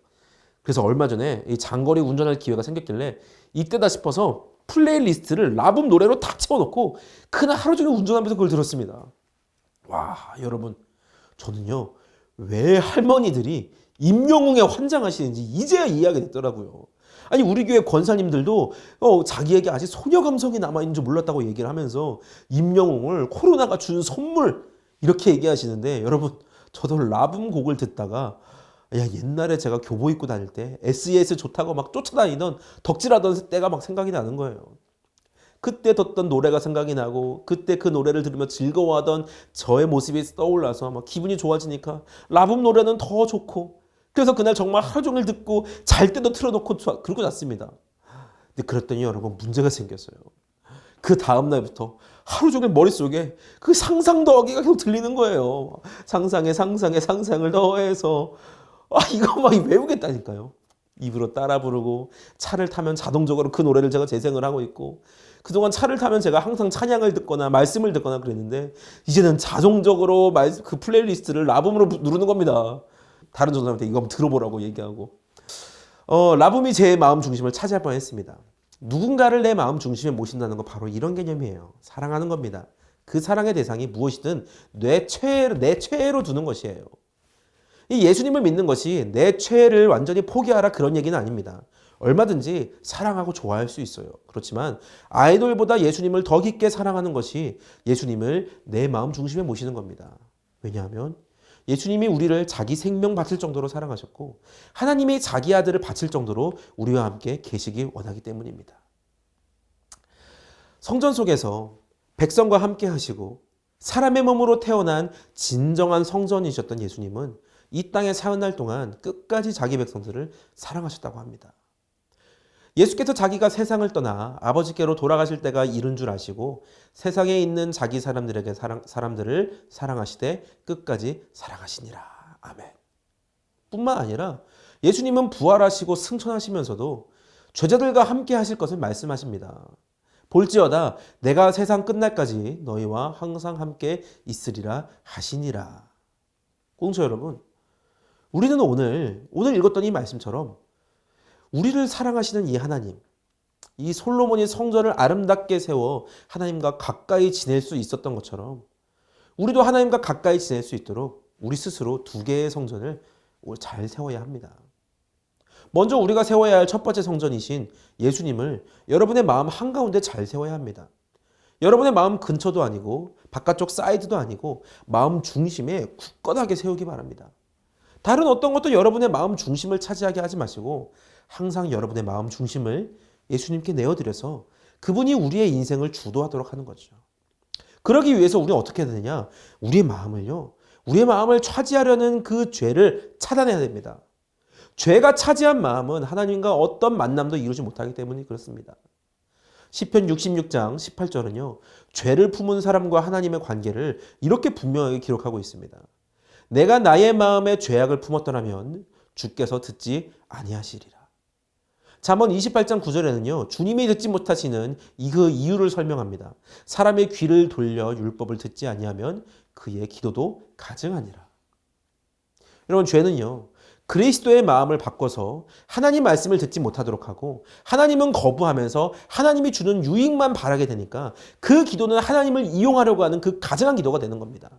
그래서 얼마 전에 이 장거리 운전할 기회가 생겼길래 이때다 싶어서 플레이리스트를 라붐 노래로 다 채워놓고 그날 하루 종일 운전하면서 그걸 들었습니다. 와, 여러분, 저는요, 왜 할머니들이 임영웅에 환장하시는지 이제야 이해하게 됐더라고요. 아니, 우리 교회 권사님들도 자기에게 아직 소녀 감성이 남아있는 줄 몰랐다고 얘기를 하면서 임영웅을 코로나가 준 선물 이렇게 얘기하시는데, 여러분, 저도 라붐 곡을 듣다가 옛날에 제가 교복 입고 다닐 때 SES 좋다고 막 쫓아다니던 덕질하던 때가 막 생각이 나는 거예요. 그때 듣던 노래가 생각이 나고 그때 그 노래를 들으며 즐거워하던 저의 모습이 떠올라서 막 기분이 좋아지니까 라붐 노래는 더 좋고, 그래서 그날 정말 하루 종일 듣고 잘 때도 틀어놓고 그러고 잤습니다. 근데 그랬더니 여러분, 문제가 생겼어요. 그 다음날부터 하루 종일 머릿속에 그 상상 더하기가 계속 들리는 거예요. 상상에 상상을 더해서 이거 막 외우겠다니까요. 입으로 따라 부르고, 차를 타면 자동적으로 그 노래를 제가 재생을 하고 있고, 그동안 차를 타면 제가 항상 찬양을 듣거나 말씀을 듣거나 그랬는데 이제는 자동적으로 그 플레이리스트를 라붐으로 누르는 겁니다. 다른 전사한테 이거 한번 들어보라고 얘기하고. 라붐이 제 마음 중심을 차지할 뻔했습니다. 누군가를 내 마음 중심에 모신다는 건 바로 이런 개념이에요. 사랑하는 겁니다. 그 사랑의 대상이 무엇이든 내 최애로 두는 것이에요. 이 예수님을 믿는 것이 내 최애를 완전히 포기하라 그런 얘기는 아닙니다. 얼마든지 사랑하고 좋아할 수 있어요. 그렇지만 아이돌보다 예수님을 더 깊게 사랑하는 것이 예수님을 내 마음 중심에 모시는 겁니다. 왜냐하면 예수님이 우리를 자기 생명 바칠 정도로 사랑하셨고 하나님이 자기 아들을 바칠 정도로 우리와 함께 계시기 원하기 때문입니다. 성전 속에서 백성과 함께 하시고 사람의 몸으로 태어난 진정한 성전이셨던 예수님은 이 땅에 사는 날 동안 끝까지 자기 백성들을 사랑하셨다고 합니다. 예수께서 자기가 세상을 떠나 아버지께로 돌아가실 때가 이른 줄 아시고 세상에 있는 자기 사람들을 사랑하시되 끝까지 사랑하시니라. 아멘. 뿐만 아니라 예수님은 부활하시고 승천하시면서도 죄자들과 함께 하실 것을 말씀하십니다. 볼지어다 내가 세상 끝날까지 너희와 항상 함께 있으리라 하시니라. 공처 여러분, 우리는 오늘 읽었던 이 말씀처럼 우리를 사랑하시는 이 하나님, 이 솔로몬이 성전을 아름답게 세워 하나님과 가까이 지낼 수 있었던 것처럼 우리도 하나님과 가까이 지낼 수 있도록 우리 스스로 2개의 성전을 잘 세워야 합니다. 먼저 우리가 세워야 할 첫 번째 성전이신 예수님을 여러분의 마음 한가운데 잘 세워야 합니다. 여러분의 마음 근처도 아니고 바깥쪽 사이드도 아니고 마음 중심에 굳건하게 세우기 바랍니다. 다른 어떤 것도 여러분의 마음 중심을 차지하게 하지 마시고 항상 여러분의 마음 중심을 예수님께 내어드려서 그분이 우리의 인생을 주도하도록 하는 거죠. 그러기 위해서 우리는 어떻게 해야 되느냐? 우리의 마음을 차지하려는 그 죄를 차단해야 됩니다. 죄가 차지한 마음은 하나님과 어떤 만남도 이루지 못하기 때문에 그렇습니다. 시편 66장 18절은요. 죄를 품은 사람과 하나님의 관계를 이렇게 분명하게 기록하고 있습니다. 내가 나의 마음에 죄악을 품었더라면 주께서 듣지 아니하시리라. 잠언 28장 9절에는요. 주님이 듣지 못하시는 그 이유를 설명합니다. 사람의 귀를 돌려 율법을 듣지 아니하면 그의 기도도 가증하니라. 여러분, 죄는요. 그리스도의 마음을 바꿔서 하나님 말씀을 듣지 못하도록 하고 하나님은 거부하면서 하나님이 주는 유익만 바라게 되니까 그 기도는 하나님을 이용하려고 하는 그 가증한 기도가 되는 겁니다.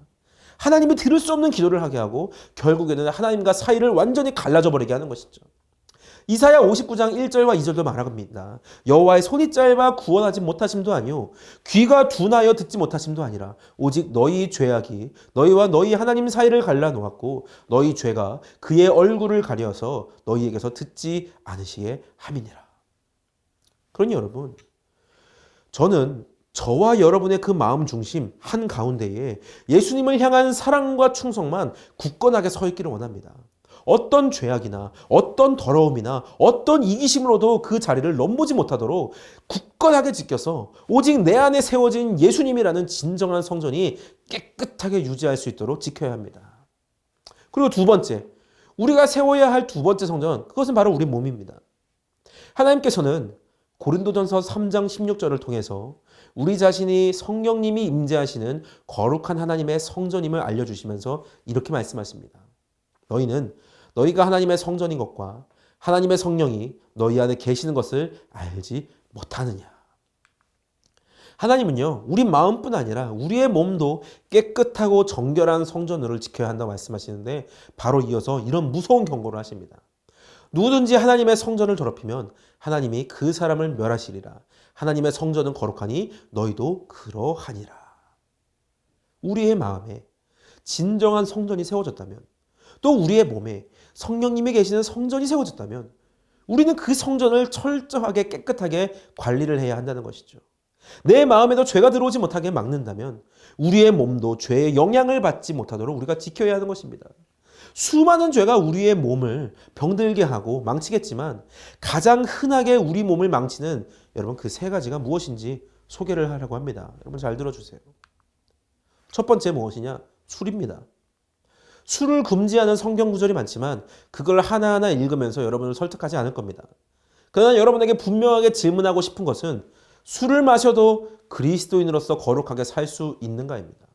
하나님이 들을 수 없는 기도를 하게 하고 결국에는 하나님과 사이를 완전히 갈라져 버리게 하는 것이죠. 이사야 59장 1절과 2절도 말합니다. 여호와의 손이 짧아 구원하지 못하심도 아니요 귀가 둔하여 듣지 못하심도 아니라 오직 너희 죄악이 너희와 너희 하나님 사이를 갈라 놓았고 너희 죄가 그의 얼굴을 가려서 너희에게서 듣지 않으시게 함이니라. 그러니 여러분, 저는 저와 여러분의 그 마음 중심 한가운데에 예수님을 향한 사랑과 충성만 굳건하게 서 있기를 원합니다. 어떤 죄악이나 어떤 더러움이나 어떤 이기심으로도 그 자리를 넘보지 못하도록 굳건하게 지켜서 오직 내 안에 세워진 예수님이라는 진정한 성전이 깨끗하게 유지할 수 있도록 지켜야 합니다. 그리고 두 번째, 우리가 세워야 할 두 번째 성전, 그것은 바로 우리 몸입니다. 하나님께서는 고린도전서 3장 16절을 통해서 우리 자신이 성령님이 임재하시는 거룩한 하나님의 성전임을 알려주시면서 이렇게 말씀하십니다. 너희는 너희가 하나님의 성전인 것과 하나님의 성령이 너희 안에 계시는 것을 알지 못하느냐. 하나님은요, 우리 마음뿐 아니라 우리의 몸도 깨끗하고 정결한 성전으로 지켜야 한다고 말씀하시는데 바로 이어서 이런 무서운 경고를 하십니다. 누구든지 하나님의 성전을 더럽히면 하나님이 그 사람을 멸하시리라. 하나님의 성전은 거룩하니 너희도 그러하니라. 우리의 마음에 진정한 성전이 세워졌다면 또 우리의 몸에 성령님이 계시는 성전이 세워졌다면 우리는 그 성전을 철저하게 깨끗하게 관리를 해야 한다는 것이죠. 내 마음에도 죄가 들어오지 못하게 막는다면 우리의 몸도 죄의 영향을 받지 못하도록 우리가 지켜야 하는 것입니다. 수많은 죄가 우리의 몸을 병들게 하고 망치겠지만 가장 흔하게 우리 몸을 망치는 여러분 그 세 가지가 무엇인지 소개를 하려고 합니다. 여러분 잘 들어주세요. 첫 번째 무엇이냐? 술입니다. 술을 금지하는 성경 구절이 많지만 그걸 하나하나 읽으면서 여러분을 설득하지 않을 겁니다. 그러나 여러분에게 분명하게 질문하고 싶은 것은 술을 마셔도 그리스도인으로서 거룩하게 살 수 있는가입니다.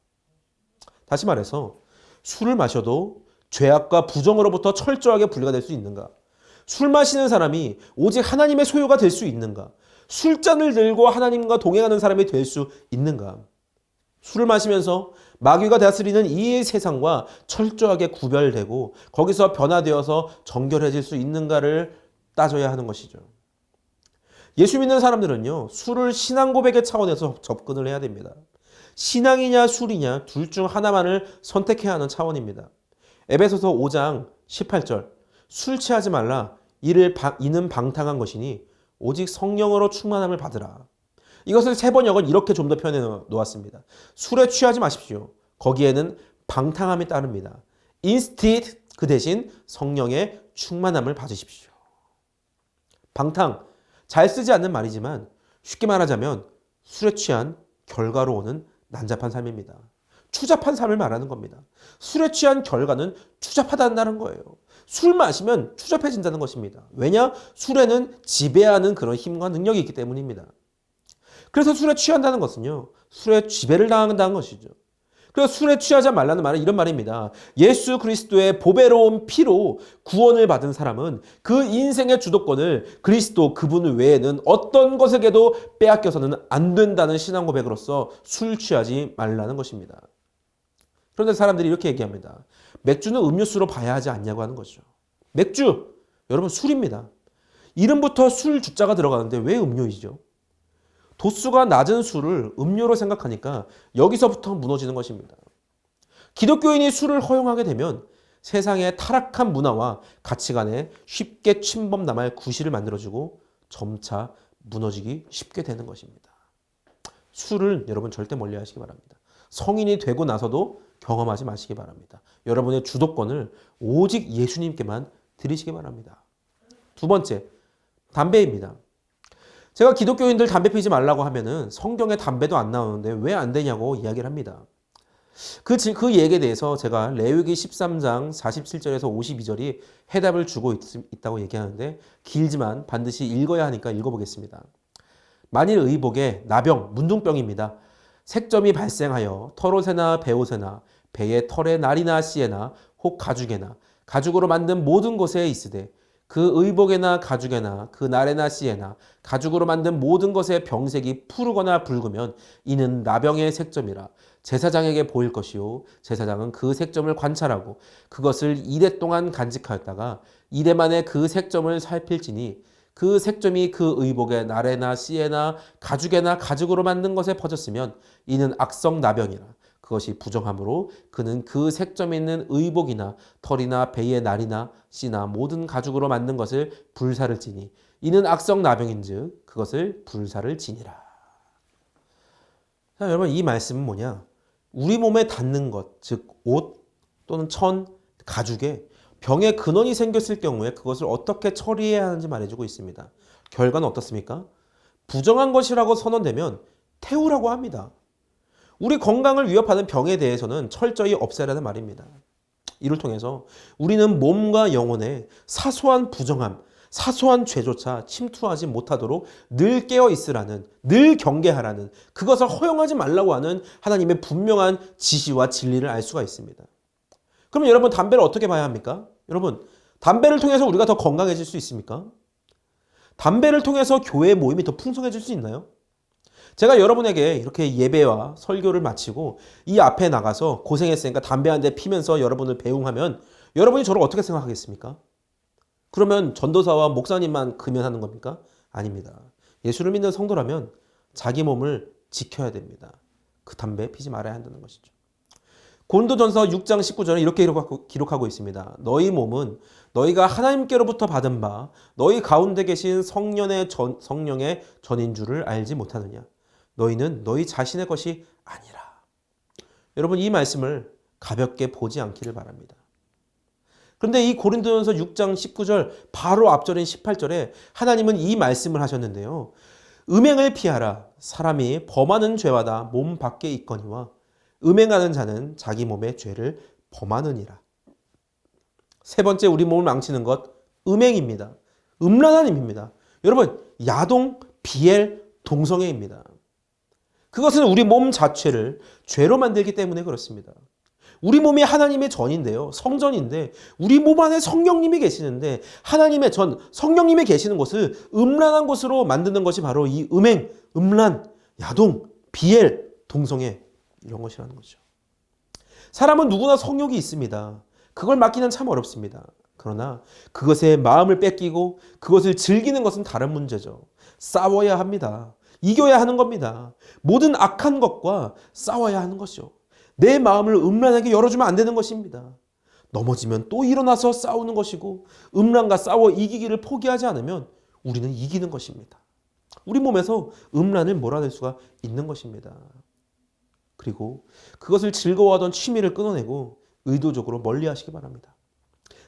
다시 말해서 술을 마셔도 죄악과 부정으로부터 철저하게 분리가 될 수 있는가? 술 마시는 사람이 오직 하나님의 소유가 될 수 있는가? 술잔을 들고 하나님과 동행하는 사람이 될 수 있는가? 술을 마시면서 마귀가 다스리는 이 세상과 철저하게 구별되고 거기서 변화되어서 정결해질 수 있는가를 따져야 하는 것이죠. 예수 믿는 사람들은요, 술을 신앙 고백의 차원에서 접근을 해야 됩니다. 신앙이냐 술이냐 둘 중 하나만을 선택해야 하는 차원입니다. 에베소서 5장 18절 술 취하지 말라 이는 방탕한 것이니 오직 성령으로 충만함을 받으라. 이것을 세 번역은 이렇게 좀 더 표현해 놓았습니다. 술에 취하지 마십시오. 거기에는 방탕함이 따릅니다. Instead 그 대신 성령의 충만함을 받으십시오. 방탕, 잘 쓰지 않는 말이지만 쉽게 말하자면 술에 취한 결과로 오는 난잡한 삶입니다. 추잡한 삶을 말하는 겁니다. 술에 취한 결과는 추잡하다는 거예요. 술 마시면 추잡해진다는 것입니다. 왜냐? 술에는 지배하는 그런 힘과 능력이 있기 때문입니다. 그래서 술에 취한다는 것은요, 술에 지배를 당한다는 것이죠. 그래서 술에 취하지 말라는 말은 이런 말입니다. 예수 그리스도의 보배로운 피로 구원을 받은 사람은 그 인생의 주도권을 그리스도 그분 외에는 어떤 것에게도 빼앗겨서는 안 된다는 신앙 고백으로서 술 취하지 말라는 것입니다. 그런데 사람들이 이렇게 얘기합니다. 맥주는 음료수로 봐야 하지 않냐고 하는 거죠. 맥주, 여러분 술입니다. 이름부터 술 주자가 들어가는데 왜 음료이죠? 도수가 낮은 술을 음료로 생각하니까 여기서부터 무너지는 것입니다. 기독교인이 술을 허용하게 되면 세상의 타락한 문화와 가치관에 쉽게 침범당할 구실을 만들어주고 점차 무너지기 쉽게 되는 것입니다. 술을 여러분 절대 멀리 하시기 바랍니다. 성인이 되고 나서도 경험하지 마시기 바랍니다. 여러분의 주도권을 오직 예수님께만 드리시기 바랍니다. 두 번째, 담배입니다. 제가 기독교인들 담배 피지 말라고 하면은 성경에 담배도 안 나오는데 왜 안 되냐고 이야기를 합니다. 그 얘기에 대해서 제가 레위기 13장 47절에서 52절이 해답을 주고 있다고 얘기하는데 길지만 반드시 읽어야 하니까 읽어보겠습니다. 만일 의복에 나병, 문둥병입니다. 색점이 발생하여 털옷에나 베옷에나 배의 털에 날이나 씨에나 혹 가죽에나 가죽으로 만든 모든 곳에 있으되 그 의복에나 가죽에나 그 날에나 씨에나 가죽으로 만든 모든 것의 병색이 푸르거나 붉으면 이는 나병의 색점이라 제사장에게 보일 것이요 제사장은 그 색점을 관찰하고 그것을 이레 동안 간직하였다가 이레 만에 그 색점을 살필지니 그 색점이 그 의복의 날에나 씨에나 가죽에나 가죽으로 만든 것에 퍼졌으면 이는 악성 나병이라 그것이 부정하므로 그는 그 색점이 있는 의복이나 털이나 배의 날이나 씨나 모든 가죽으로 만든 것을 불사를 지니 이는 악성 나병인즉 그것을 불사를 지니라. 자, 여러분 이 말씀은 뭐냐? 우리 몸에 닿는 것, 즉 옷 또는 천, 가죽에 병의 근원이 생겼을 경우에 그것을 어떻게 처리해야 하는지 말해주고 있습니다. 결과는 어떻습니까? 부정한 것이라고 선언되면 태우라고 합니다. 우리 건강을 위협하는 병에 대해서는 철저히 없애라는 말입니다. 이를 통해서 우리는 몸과 영혼에 사소한 부정함, 사소한 죄조차 침투하지 못하도록 늘 깨어 있으라는, 늘 경계하라는, 그것을 허용하지 말라고 하는 하나님의 분명한 지시와 진리를 알 수가 있습니다. 그러면 여러분 담배를 어떻게 봐야 합니까? 여러분 담배를 통해서 우리가 더 건강해질 수 있습니까? 담배를 통해서 교회의 모임이 더 풍성해질 수 있나요? 제가 여러분에게 이렇게 예배와 설교를 마치고 이 앞에 나가서 고생했으니까 담배 한 대 피면서 여러분을 배웅하면 여러분이 저를 어떻게 생각하겠습니까? 그러면 전도사와 목사님만 금연하는 겁니까? 아닙니다. 예수를 믿는 성도라면 자기 몸을 지켜야 됩니다. 그 담배 피지 말아야 한다는 것이죠. 고린도전서 6장 19절에 이렇게 기록하고 있습니다. 너희 몸은 너희가 하나님께로부터 받은 바 너희 가운데 계신 성령의 전인 줄을 알지 못하느냐. 너희는 너희 자신의 것이 아니라. 여러분 이 말씀을 가볍게 보지 않기를 바랍니다. 그런데 이 고린도전서 6장 19절 바로 앞절인 18절에 하나님은 이 말씀을 하셨는데요. 음행을 피하라. 사람이 범하는 죄마다 몸 밖에 있거니와 음행하는 자는 자기 몸의 죄를 범하느니라. 세 번째 우리 몸을 망치는 것 음행입니다. 음란한 힘입니다. 여러분 야동, 비엘, 동성애입니다. 그것은 우리 몸 자체를 죄로 만들기 때문에 그렇습니다. 우리 몸이 하나님의 전인데요. 성전인데 우리 몸 안에 성령님이 계시는데 하나님의 전, 성령님이 계시는 곳을 음란한 곳으로 만드는 것이 바로 이 음행, 음란, 야동, 비엘, 동성애 이런 것이라는 거죠. 사람은 누구나 성욕이 있습니다. 그걸 막기는 참 어렵습니다. 그러나 그것에 마음을 뺏기고 그것을 즐기는 것은 다른 문제죠. 싸워야 합니다. 이겨야 하는 겁니다. 모든 악한 것과 싸워야 하는 것이죠. 내 마음을 음란하게 열어주면 안 되는 것입니다. 넘어지면 또 일어나서 싸우는 것이고 음란과 싸워 이기기를 포기하지 않으면 우리는 이기는 것입니다. 우리 몸에서 음란을 몰아낼 수가 있는 것입니다. 그리고 그것을 즐거워하던 취미를 끊어내고 의도적으로 멀리하시기 바랍니다.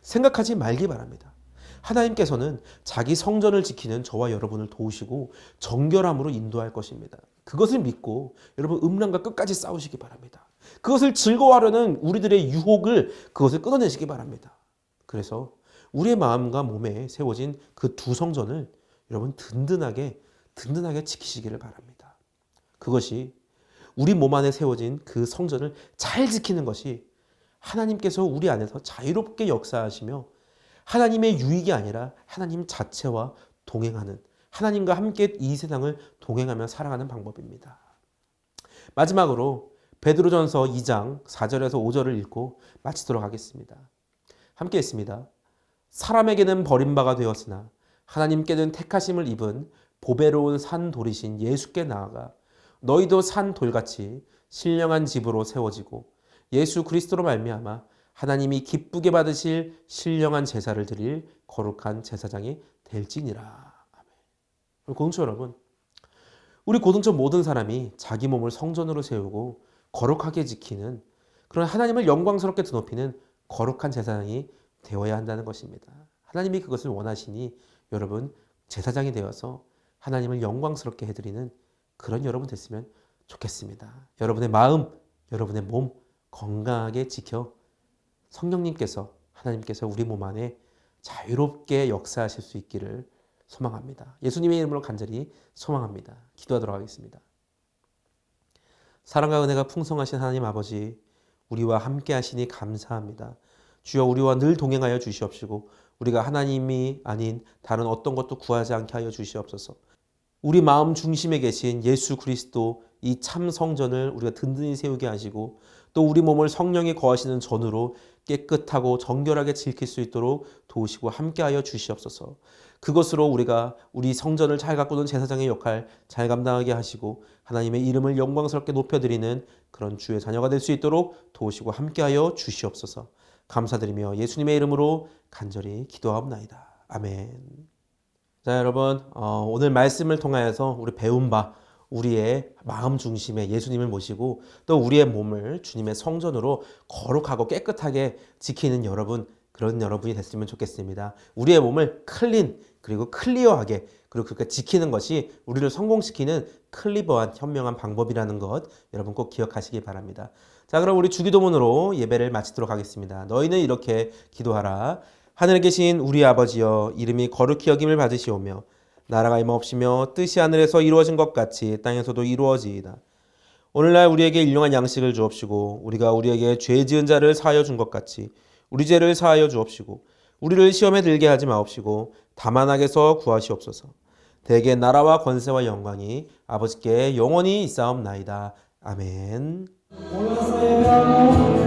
생각하지 말기 바랍니다. 하나님께서는 자기 성전을 지키는 저와 여러분을 도우시고 정결함으로 인도할 것입니다. 그것을 믿고 여러분 음란과 끝까지 싸우시기 바랍니다. 그것을 즐거워하려는 우리들의 유혹을 그것을 끊어내시기 바랍니다. 그래서 우리의 마음과 몸에 세워진 그 두 성전을 여러분 든든하게 지키시기를 바랍니다. 그것이 우리 몸 안에 세워진 그 성전을 잘 지키는 것이 하나님께서 우리 안에서 자유롭게 역사하시며 하나님의 유익이 아니라 하나님 자체와 동행하는 하나님과 함께 이 세상을 동행하며 살아가는 방법입니다. 마지막으로 베드로전서 2장 4절에서 5절을 읽고 마치도록 하겠습니다. 함께 읽습니다. 사람에게는 버림받아 되었으나 하나님께는 택하심을 입은 보배로운 산 돌이신 예수께 나아가 너희도 산 돌같이 신령한 집으로 세워지고 예수 그리스도로 말미암아 하나님이 기쁘게 받으실 신령한 제사를 드릴 거룩한 제사장이 될지니라. 아멘. 공동체 여러분, 우리 공동체 모든 사람이 자기 몸을 성전으로 세우고 거룩하게 지키는 그런 하나님을 영광스럽게 드높이는 거룩한 제사장이 되어야 한다는 것입니다. 하나님이 그것을 원하시니 여러분 제사장이 되어서 하나님을 영광스럽게 해드리는 그런 여러분 됐으면 좋겠습니다. 여러분의 마음, 여러분의 몸 건강하게 지켜 성령님께서 하나님께서 우리 몸 안에 자유롭게 역사하실 수 있기를 소망합니다. 예수님의 이름으로 간절히 소망합니다. 기도하도록 하겠습니다. 사랑과 은혜가 풍성하신 하나님 아버지, 우리와 함께 하시니 감사합니다. 주여 우리와 늘 동행하여 주시옵시고 우리가 하나님이 아닌 다른 어떤 것도 구하지 않게 하여 주시옵소서. 우리 마음 중심에 계신 예수 그리스도 이 참 성전을 우리가 든든히 세우게 하시고 또 우리 몸을 성령이 거하시는 전으로 깨끗하고 정결하게 지킬 수 있도록 도우시고 함께하여 주시옵소서. 그것으로 우리가 우리 성전을 잘 가꾸는 제사장의 역할 잘 감당하게 하시고 하나님의 이름을 영광스럽게 높여드리는 그런 주의 자녀가 될 수 있도록 도우시고 함께하여 주시옵소서. 감사드리며 예수님의 이름으로 간절히 기도하옵나이다. 아멘. 자, 여러분, 오늘 말씀을 통하여서 우리 배운 바 우리의 마음 중심에 예수님을 모시고 또 우리의 몸을 주님의 성전으로 거룩하고 깨끗하게 지키는 여러분, 그런 여러분이 됐으면 좋겠습니다. 우리의 몸을 클린 그리고 클리어하게 그리고 그렇게 지키는 것이 우리를 성공시키는 클리버한 현명한 방법이라는 것 여러분 꼭 기억하시기 바랍니다. 자, 그럼 우리 주기도문으로 예배를 마치도록 하겠습니다. 너희는 이렇게 기도하라. 하늘에 계신 우리 아버지여, 이름이 거룩히 여김을 받으시오며 나라가 임하옵시며 뜻이 하늘에서 이루어진 것 같이 땅에서도 이루어지이다. 오늘날 우리에게 일용할 양식을 주옵시고 우리가 우리에게 죄 지은 자를 사하여 준 것 같이 우리 죄를 사하여 주옵시고 우리를 시험에 들게 하지 마옵시고 다만 악에서 구하시옵소서. 대개 나라와 권세와 영광이 아버지께 영원히 있사옵나이다. 아멘. 올라서요.